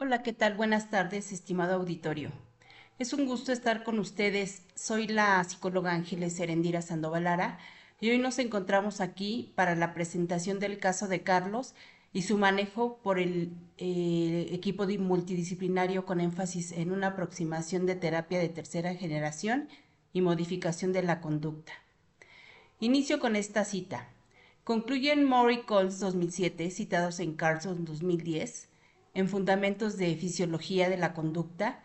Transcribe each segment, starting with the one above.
Hola, ¿qué tal? Buenas tardes, estimado auditorio. Es un gusto estar con ustedes. Soy la psicóloga Ángeles Serendira Sandoval Lara y hoy nos encontramos aquí para la presentación del caso de Carlos y su manejo por el equipo multidisciplinario con énfasis en una aproximación de terapia de tercera generación y modificación de la conducta. Inicio con esta cita. Concluyen Murray Coles 2007, citados en Carlson 2010, en Fundamentos de Fisiología de la Conducta,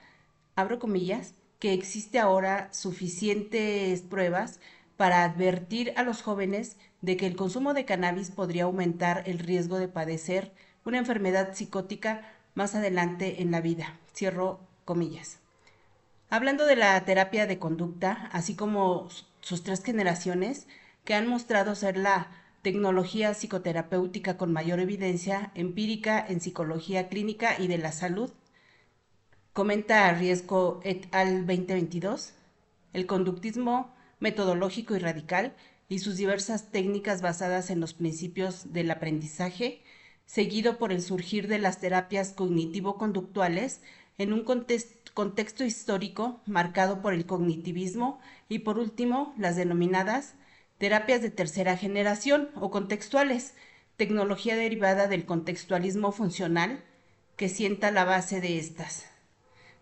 abro comillas, que existe ahora suficientes pruebas para advertir a los jóvenes de que el consumo de cannabis podría aumentar el riesgo de padecer una enfermedad psicótica más adelante en la vida. Cierro comillas. Hablando de la terapia de conducta, así como sus tres generaciones, que han mostrado ser la tecnología psicoterapéutica con mayor evidencia empírica en psicología clínica y de la salud, comenta Riesco et al. 2022, el conductismo metodológico y radical y sus diversas técnicas basadas en los principios del aprendizaje, seguido por el surgir de las terapias cognitivo-conductuales en un contexto histórico marcado por el cognitivismo y por último las denominadas terapias de tercera generación o contextuales, tecnología derivada del contextualismo funcional que sienta la base de estas.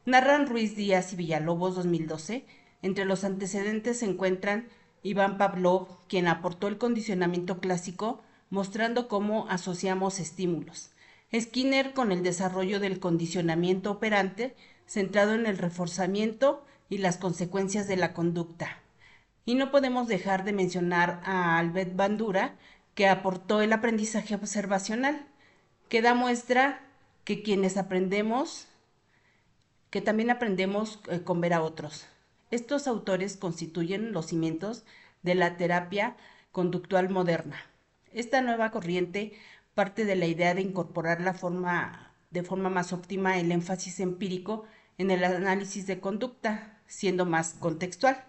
Narran Ruiz Díaz y Villalobos 2012. Entre los antecedentes se encuentran Iván Pavlov, quien aportó el condicionamiento clásico, mostrando cómo asociamos estímulos. Skinner con el desarrollo del condicionamiento operante, centrado en el reforzamiento y las consecuencias de la conducta. Y no podemos dejar de mencionar a Albert Bandura, que aportó el aprendizaje observacional, que da muestra que quienes aprendemos que también aprendemos con ver a otros. Estos autores constituyen los cimientos de la terapia conductual moderna. Esta nueva corriente parte de la idea de incorporar de forma más óptima el énfasis empírico en el análisis de conducta, siendo más contextual.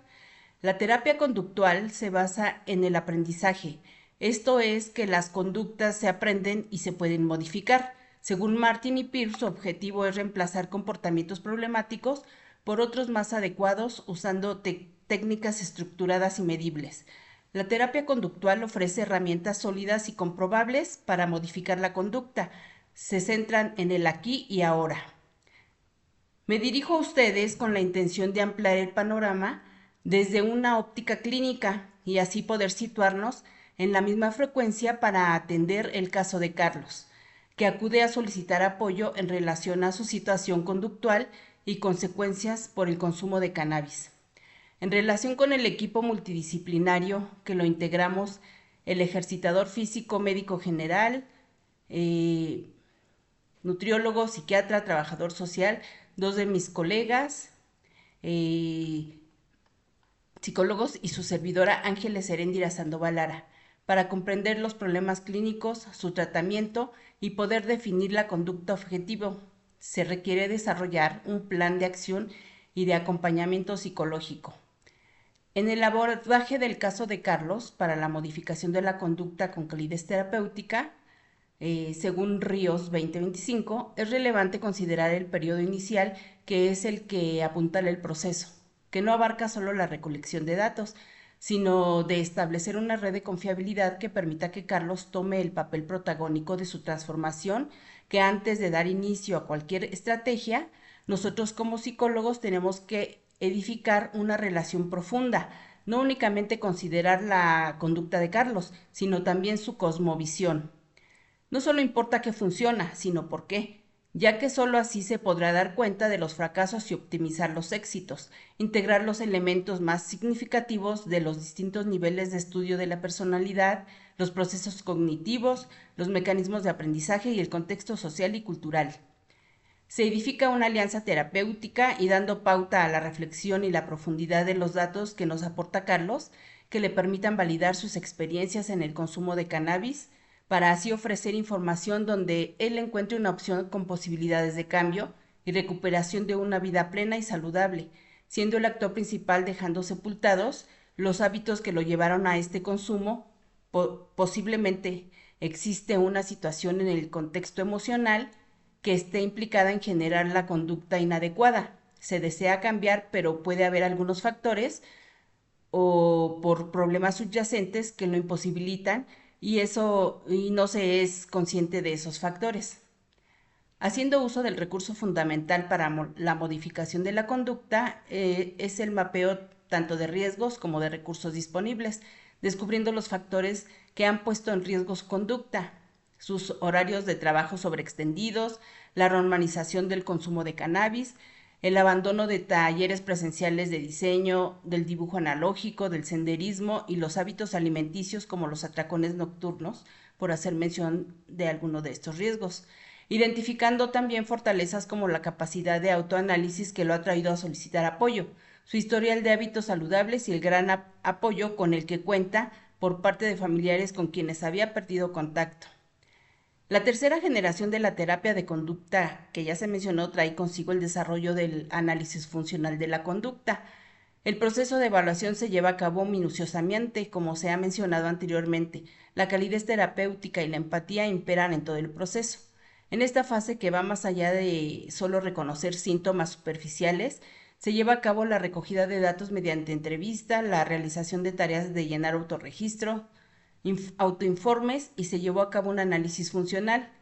La terapia conductual se basa en el aprendizaje, esto es que las conductas se aprenden y se pueden modificar. Según Martin y Peirce, su objetivo es reemplazar comportamientos problemáticos por otros más adecuados usando técnicas estructuradas y medibles. La terapia conductual ofrece herramientas sólidas y comprobables para modificar la conducta. Se centran en el aquí y ahora. Me dirijo a ustedes con la intención de ampliar el panorama desde una óptica clínica y así poder situarnos en la misma frecuencia para atender el caso de Carlos, que acude a solicitar apoyo en relación a su situación conductual y consecuencias por el consumo de cannabis. En relación con el equipo multidisciplinario que lo integramos, el ejercitador físico médico general, eh, nutriólogo, psiquiatra, trabajador social, dos de mis colegas, eh, psicólogos y su servidora Ángeles Heréndira Sandoval Lara, para comprender los problemas clínicos, su tratamiento y poder definir la conducta objetivo. Se requiere desarrollar un plan de acción y de acompañamiento psicológico. En el abordaje del caso de Carlos para la modificación de la conducta con calidez terapéutica, según Ríos 2025, es relevante considerar el periodo inicial, que es el que apuntala el proceso, que no abarca solo la recolección de datos, sino de establecer una red de confiabilidad que permita que Carlos tome el papel protagónico de su transformación, que antes de dar inicio a cualquier estrategia, nosotros como psicólogos tenemos que edificar una relación profunda, no únicamente considerar la conducta de Carlos, sino también su cosmovisión. No solo importa qué funciona, sino por qué, ya que sólo así se podrá dar cuenta de los fracasos y optimizar los éxitos, integrar los elementos más significativos de los distintos niveles de estudio de la personalidad, los procesos cognitivos, los mecanismos de aprendizaje y el contexto social y cultural. Se edifica una alianza terapéutica y dando pauta a la reflexión y la profundidad de los datos que nos aporta Carlos, que le permitan validar sus experiencias en el consumo de cannabis, para así ofrecer información donde él encuentre una opción con posibilidades de cambio y recuperación de una vida plena y saludable, siendo el actor principal dejando sepultados los hábitos que lo llevaron a este consumo. Posiblemente existe una situación en el contexto emocional que esté implicada en generar la conducta inadecuada. Se desea cambiar, pero puede haber algunos factores o por problemas subyacentes que lo imposibilitan y no se es consciente de esos factores. Haciendo uso del recurso fundamental para la modificación de la conducta es el mapeo tanto de riesgos como de recursos disponibles, descubriendo los factores que han puesto en riesgo su conducta, sus horarios de trabajo sobreextendidos, la normalización del consumo de cannabis, el abandono de talleres presenciales de diseño, del dibujo analógico, del senderismo y los hábitos alimenticios como los atracones nocturnos, por hacer mención de alguno de estos riesgos, identificando también fortalezas como la capacidad de autoanálisis que lo ha traído a solicitar apoyo, su historial de hábitos saludables y el gran apoyo con el que cuenta por parte de familiares con quienes había perdido contacto. La tercera generación de la terapia de conducta que ya se mencionó trae consigo el desarrollo del análisis funcional de la conducta. El proceso de evaluación se lleva a cabo minuciosamente, como se ha mencionado anteriormente. La calidez terapéutica y la empatía imperan en todo el proceso. En esta fase, que va más allá de solo reconocer síntomas superficiales, se lleva a cabo la recogida de datos mediante entrevista, la realización de tareas de llenar autorregistro, autoinformes y se llevó a cabo un análisis funcional.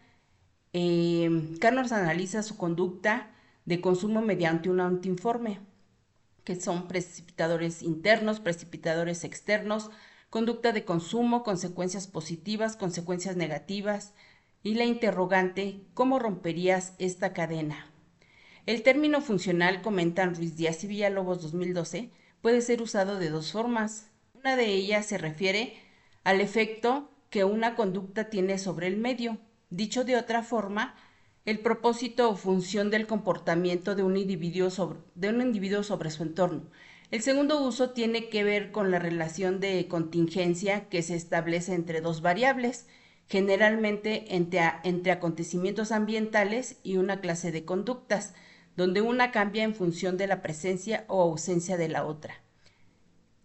Carlos analiza su conducta de consumo mediante un autoinforme, que son precipitadores internos, precipitadores externos, conducta de consumo, consecuencias positivas, consecuencias negativas, y la interrogante, ¿cómo romperías esta cadena? El término funcional, comentan Ruiz Díaz y Villalobos 2012, puede ser usado de dos formas. Una de ellas se refiere al efecto que una conducta tiene sobre el medio. Dicho de otra forma, el propósito o función del comportamiento de un individuo sobre su entorno. El segundo uso tiene que ver con la relación de contingencia que se establece entre dos variables, generalmente entre acontecimientos ambientales y una clase de conductas, donde una cambia en función de la presencia o ausencia de la otra.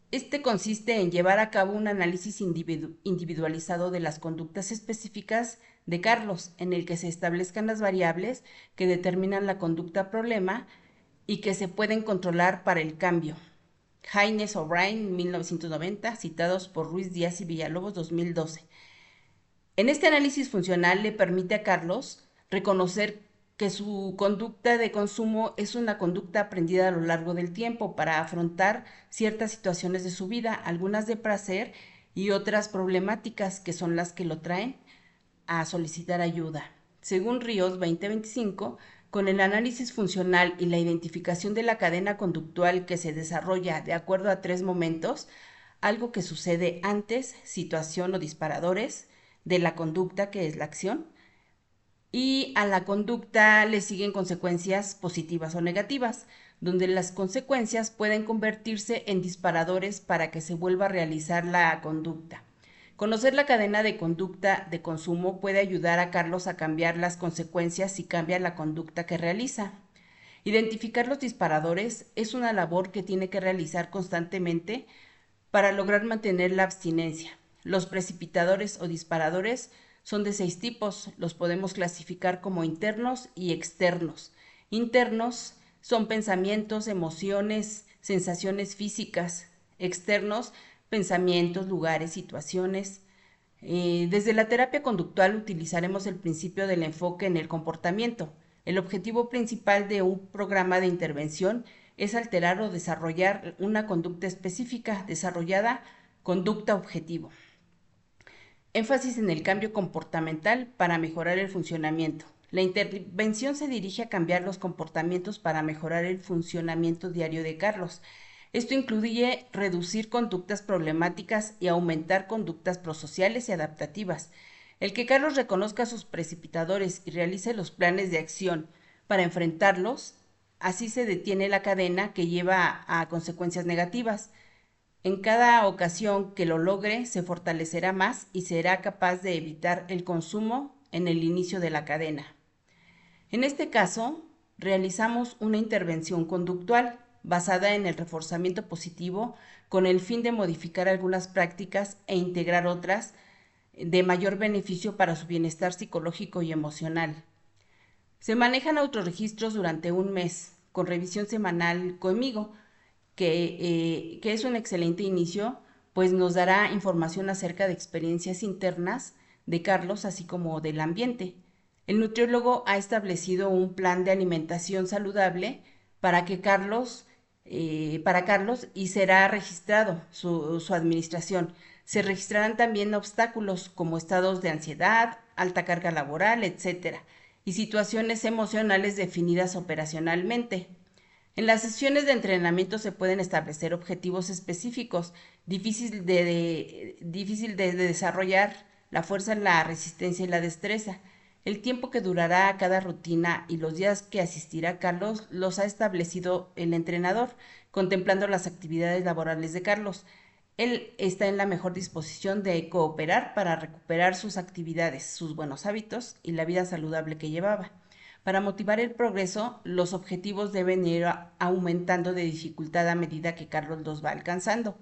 Este consiste en llevar a cabo un análisis individualizado de las conductas específicas de Carlos, en el que se establezcan las variables que determinan la conducta problema y que se pueden controlar para el cambio. Haynes O'Brien, 1990, citados por Ruiz Díaz y Villalobos, 2012. En este análisis funcional le permite a Carlos reconocer que su conducta de consumo es una conducta aprendida a lo largo del tiempo para afrontar ciertas situaciones de su vida, algunas de placer y otras problemáticas que son las que lo traen a solicitar ayuda. Según Ríos 2025, con el análisis funcional y la identificación de la cadena conductual que se desarrolla de acuerdo a tres momentos, algo que sucede antes, situación o disparadores de la conducta, que es la acción, y a la conducta le siguen consecuencias positivas o negativas, donde las consecuencias pueden convertirse en disparadores para que se vuelva a realizar la conducta. Conocer la cadena de conducta de consumo puede ayudar a Carlos a cambiar las consecuencias si cambia la conducta que realiza. Identificar los disparadores es una labor que tiene que realizar constantemente para lograr mantener la abstinencia. Los precipitadores o disparadores son de 6 tipos. Los podemos clasificar como internos y externos. Internos son pensamientos, emociones, sensaciones físicas. Externos, pensamientos, lugares, situaciones. Desde la terapia conductual utilizaremos el principio del enfoque en el comportamiento. El objetivo principal de un programa de intervención es alterar o desarrollar una conducta específica, desarrollada conducta objetivo. Énfasis en el cambio comportamental para mejorar el funcionamiento. La intervención se dirige a cambiar los comportamientos para mejorar el funcionamiento diario de Carlos. Esto incluye reducir conductas problemáticas y aumentar conductas prosociales y adaptativas. El que Carlos reconozca sus precipitadores y realice los planes de acción para enfrentarlos, así se detiene la cadena que lleva a consecuencias negativas. En cada ocasión que lo logre, se fortalecerá más y será capaz de evitar el consumo en el inicio de la cadena. En este caso, realizamos una intervención conductual basada en el reforzamiento positivo con el fin de modificar algunas prácticas e integrar otras de mayor beneficio para su bienestar psicológico y emocional. Se manejan autorregistros durante un mes, con revisión semanal conmigo, que es un excelente inicio, pues nos dará información acerca de experiencias internas de Carlos, así como del ambiente. El nutriólogo ha establecido un plan de alimentación saludable para que para Carlos, y será registrado su administración. Se registrarán también obstáculos como estados de ansiedad, alta carga laboral, etcétera, y situaciones emocionales definidas operacionalmente. En las sesiones de entrenamiento se pueden establecer objetivos específicos, difícil de desarrollar, la fuerza, la resistencia y la destreza. El tiempo que durará cada rutina y los días que asistirá Carlos los ha establecido el entrenador, contemplando las actividades laborales de Carlos. Él está en la mejor disposición de cooperar para recuperar sus actividades, sus buenos hábitos y la vida saludable que llevaba. Para motivar el progreso, los objetivos deben ir aumentando de dificultad a medida que Carlos los va alcanzando.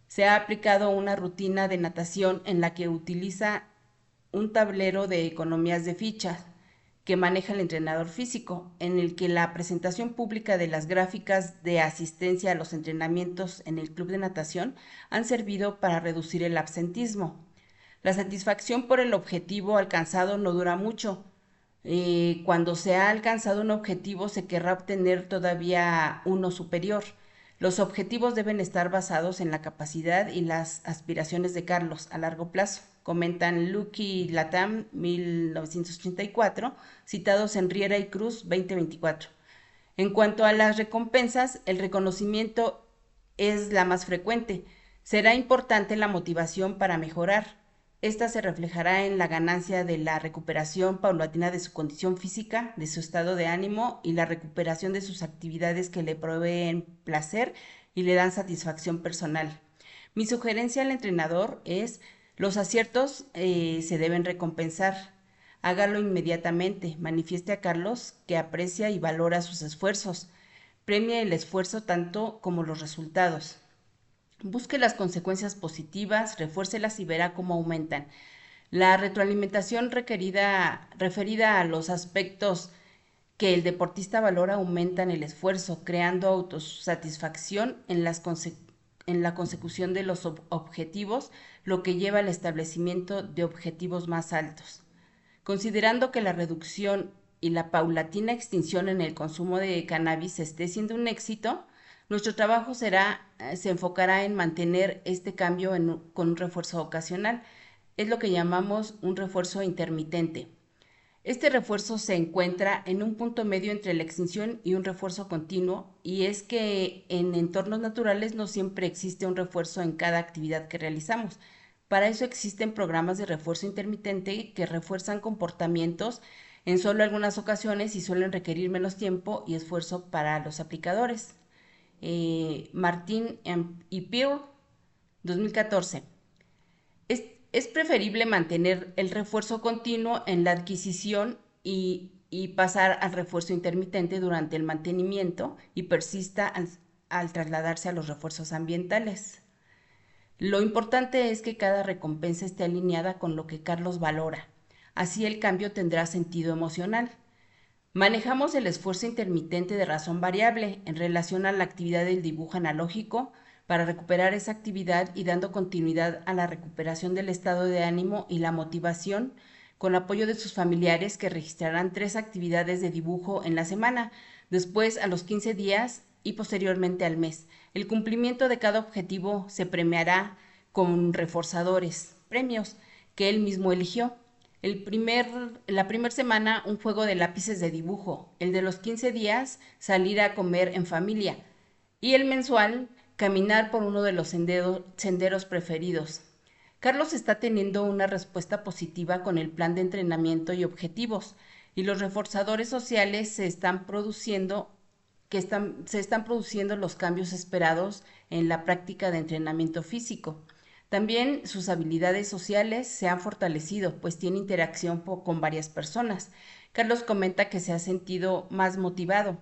Se ha aplicado una rutina de natación en la que utiliza un tablero de economías de fichas que maneja el entrenador físico, en el que la presentación pública de las gráficas de asistencia a los entrenamientos en el club de natación han servido para reducir el absentismo. La satisfacción por el objetivo alcanzado no dura mucho. Cuando se ha alcanzado un objetivo, se querrá obtener todavía uno superior. Los objetivos deben estar basados en la capacidad y las aspiraciones de Carlos a largo plazo, comentan Lucky Latam 1984, citados en Riera y Cruz 2024. En cuanto a las recompensas, el reconocimiento es la más frecuente. Será importante la motivación para mejorar. Esta se reflejará en la ganancia de la recuperación paulatina de su condición física, de su estado de ánimo y la recuperación de sus actividades que le proveen placer y le dan satisfacción personal. Mi sugerencia al entrenador es: los aciertos se deben recompensar. Hágalo inmediatamente. Manifieste a Carlos que aprecia y valora sus esfuerzos. Premia el esfuerzo tanto como los resultados. Busque las consecuencias positivas, refuércelas y verá cómo aumentan. La retroalimentación referida a los aspectos que el deportista valora aumentan el esfuerzo, creando autosatisfacción en la consecución de los objetivos, lo que lleva al establecimiento de objetivos más altos. Considerando que la reducción y la paulatina extinción en el consumo de cannabis esté siendo un éxito, nuestro trabajo se enfocará en mantener este cambio con un refuerzo ocasional. Es lo que llamamos un refuerzo intermitente. Este refuerzo se encuentra en un punto medio entre la extinción y un refuerzo continuo, y es que en entornos naturales no siempre existe un refuerzo en cada actividad que realizamos. Para eso existen programas de refuerzo intermitente que refuerzan comportamientos en solo algunas ocasiones y suelen requerir menos tiempo y esfuerzo para los aplicadores. Martín y Pearl, 2014. Es preferible mantener el refuerzo continuo en la adquisición y pasar al refuerzo intermitente durante el mantenimiento y persista al trasladarse a los refuerzos ambientales. Lo importante es que cada recompensa esté alineada con lo que Carlos valora. Así el cambio tendrá sentido emocional. Manejamos el esfuerzo intermitente de razón variable en relación a la actividad del dibujo analógico para recuperar esa actividad y dando continuidad a la recuperación del estado de ánimo y la motivación, con apoyo de sus familiares, que registrarán 3 actividades de dibujo en la semana, después a los 15 días y posteriormente al mes. El cumplimiento de cada objetivo se premiará con reforzadores, premios que él mismo eligió. La primera semana, un juego de lápices de dibujo. El de los 15 días, salir a comer en familia. Y el mensual, caminar por uno de los senderos preferidos. Carlos está teniendo una respuesta positiva con el plan de entrenamiento y objetivos, y los reforzadores sociales se están produciendo los cambios esperados en la práctica de entrenamiento físico. También sus habilidades sociales se han fortalecido, pues tiene interacción con varias personas. Carlos comenta que se ha sentido más motivado.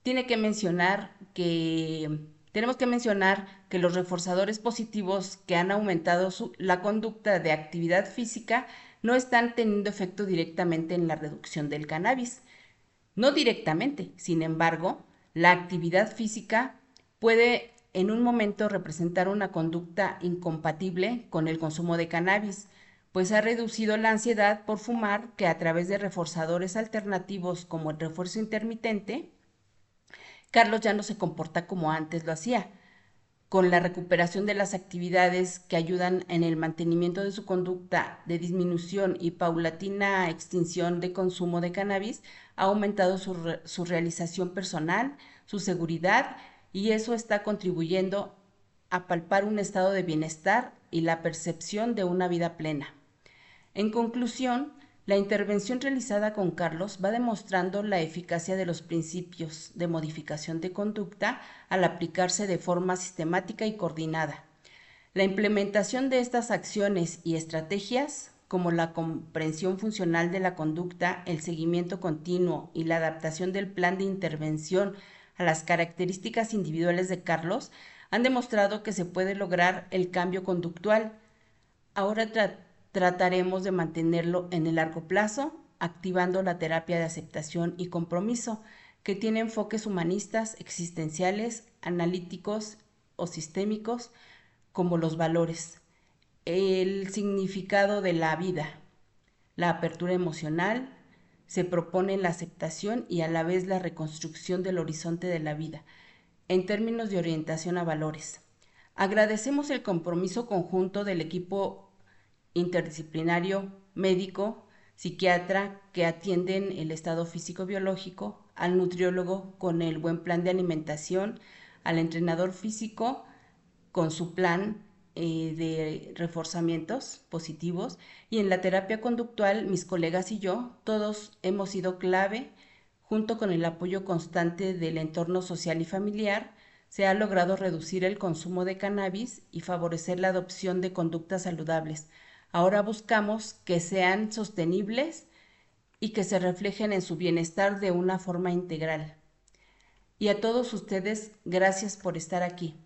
Tiene que mencionar que Tenemos que mencionar que los reforzadores positivos que han aumentado la conducta de actividad física no están teniendo efecto directamente en la reducción del cannabis. No directamente, sin embargo, la actividad física puede en un momento representar una conducta incompatible con el consumo de cannabis, pues ha reducido la ansiedad por fumar que a través de reforzadores alternativos como el refuerzo intermitente, Carlos ya no se comporta como antes lo hacía. Con la recuperación de las actividades que ayudan en el mantenimiento de su conducta de disminución y paulatina extinción de consumo de cannabis, ha aumentado su realización personal, su seguridad, y eso está contribuyendo a palpar un estado de bienestar y la percepción de una vida plena. En conclusión, la intervención realizada con Carlos va demostrando la eficacia de los principios de modificación de conducta al aplicarse de forma sistemática y coordinada. La implementación de estas acciones y estrategias, como la comprensión funcional de la conducta, el seguimiento continuo y la adaptación del plan de intervención a las características individuales de Carlos, han demostrado que se puede lograr el cambio conductual. Ahora trataremos de mantenerlo en el largo plazo, activando la terapia de aceptación y compromiso, que tiene enfoques humanistas, existenciales, analíticos o sistémicos, como los valores, el significado de la vida, la apertura emocional. Se propone la aceptación y a la vez la reconstrucción del horizonte de la vida, en términos de orientación a valores. Agradecemos el compromiso conjunto del equipo interdisciplinario, médico, psiquiatra que atienden el estado físico-biológico, al nutriólogo con el buen plan de alimentación, al entrenador físico con su plan de reforzamientos positivos, y en la terapia conductual mis colegas y yo todos hemos sido clave. Junto con el apoyo constante del entorno social y familiar, se ha logrado reducir el consumo de cannabis y favorecer la adopción de conductas saludables. Ahora buscamos que sean sostenibles y que se reflejen en su bienestar de una forma integral. Y a todos ustedes, gracias por estar aquí.